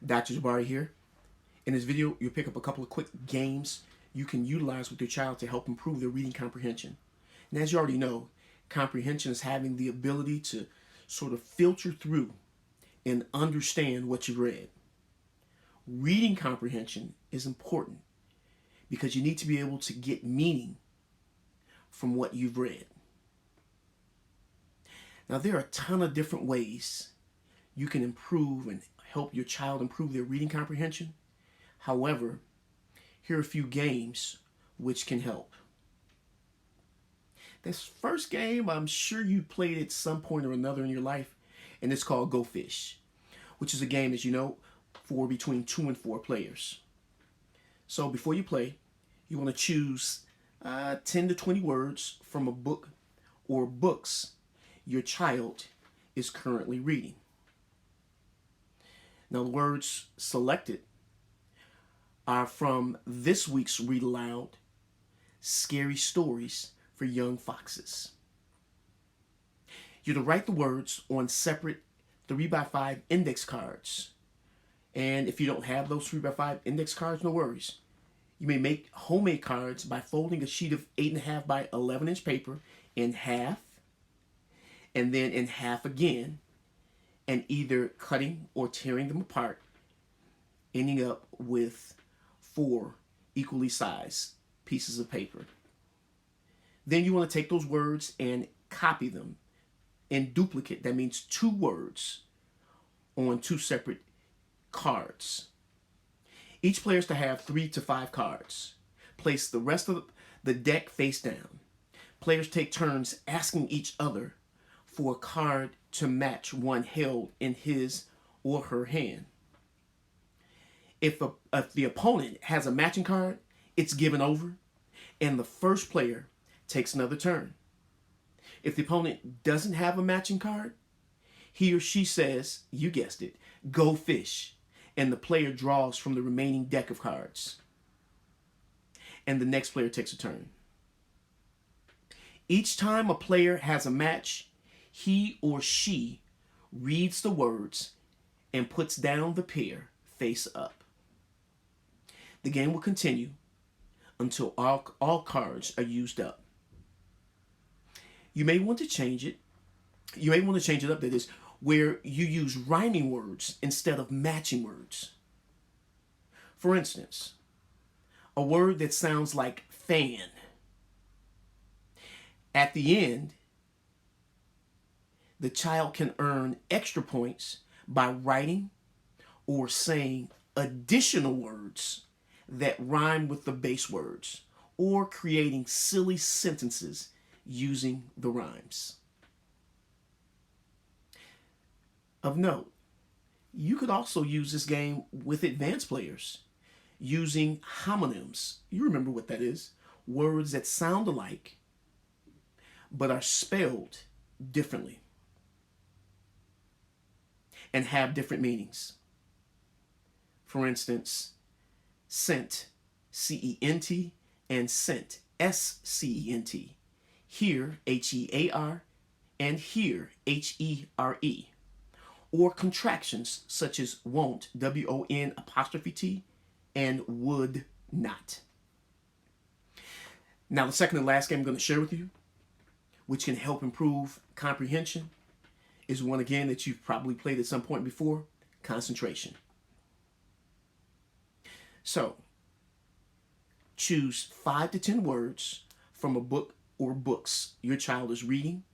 Dr. Jabari here. In this video, you'll pick up a couple of quick games you can utilize with your child to help improve their reading comprehension. And as you already know, comprehension is having the ability to sort of filter through and understand what you've read. Reading comprehension is important because you need to be able to get meaning from what you've read. Now, there are a ton of different ways you can improve and help your child improve their reading comprehension. However, here are a few games which can help. This first game, I'm sure you played at some point or another in your life, and it's called Go Fish, which is a game, as you know, for between 2 and 4 players. So before you play, you want to choose 10 to 20 words from a book or books your child is currently reading. Now, the words selected are from this week's Read Aloud, Scary Stories for Young Foxes. You're to write the words on separate 3x5 index cards. And if you don't have those 3x5 index cards, no worries. You may make homemade cards by folding a sheet of 8.5 by 11 inch paper in half, and then in half again, and either cutting or tearing them apart, ending up with 4 equally sized pieces of paper. Then you want to take those words and copy them in duplicate. That means 2 words on 2 separate cards. Each player is to have 3 to 5 cards. Place the rest of the deck face down. Players take turns asking each other for a card to match one held in his or her hand. If the opponent has a matching card, it's given over, and the first player takes another turn. If the opponent doesn't have a matching card, he or she says, you guessed it, go fish, and the player draws from the remaining deck of cards. And the next player takes a turn. Each time a player has a match, he or she reads the words and puts down the pair face up. The game will continue until all cards are used up. You may want to change it. You may want to change it up, that is, where you use rhyming words instead of matching words. For instance, a word that sounds like fan. At the end, the child can earn extra points by writing or saying additional words that rhyme with the base words, or creating silly sentences using the rhymes. Of note, you could also use this game with advanced players using homonyms. You remember what that is? Words that sound alike but are spelled differently and have different meanings. For instance, scent, C-E-N-T, and scent, S-C-E-N-T. Here, H-E-A-R, and here, H-E-R-E. Or contractions such as won't, W-O-N apostrophe T, and would not. Now, the second and last game I'm going to share with you, which can help improve comprehension, is one again that you've probably played at some point before, concentration. So, choose 5 to 10 words from a book or books your child is reading.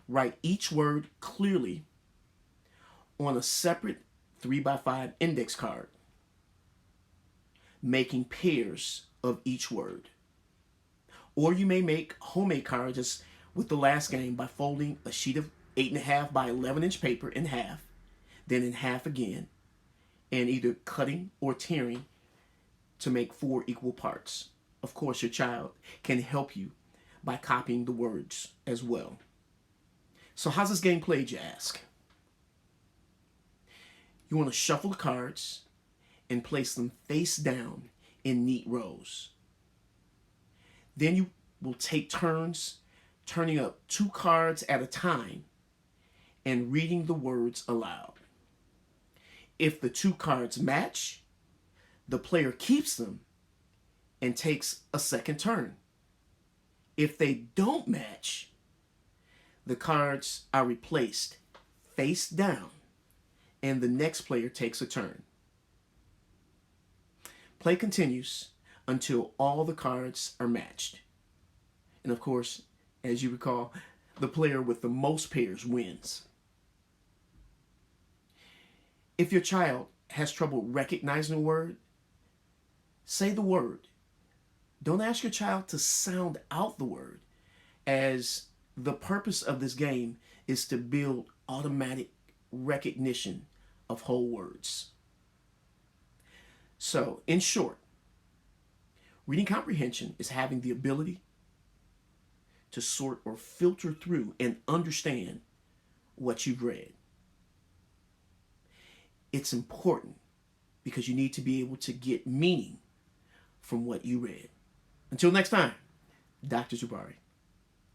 Write each word clearly on a separate 3x5 index card, making pairs of each word. Or you may make homemade cards as with the last game by folding a sheet of 8.5 by 11 inch paper in half, then in half again, and either cutting or tearing to make 4 equal parts. Of course, your child can help you by copying the words as well. So how's this game played, you ask? You want to shuffle the cards and place them face down in neat rows. Then you will take turns turning up 2 cards at a time and reading the words aloud. If the two cards match, the player keeps them and takes a second turn. If they don't match, the cards are replaced face down and the next player takes a turn. Play continues until all the cards are matched. And of course, as you recall, the player with the most pairs wins. If your child has trouble recognizing a word, say the word. Don't ask your child to sound out the word, as the purpose of this game is to build automatic recognition of whole words. So, in short, reading comprehension is having the ability to sort or filter through and understand what you've read. It's important because you need to be able to get meaning from what you read. Until next time, Dr. Jabari.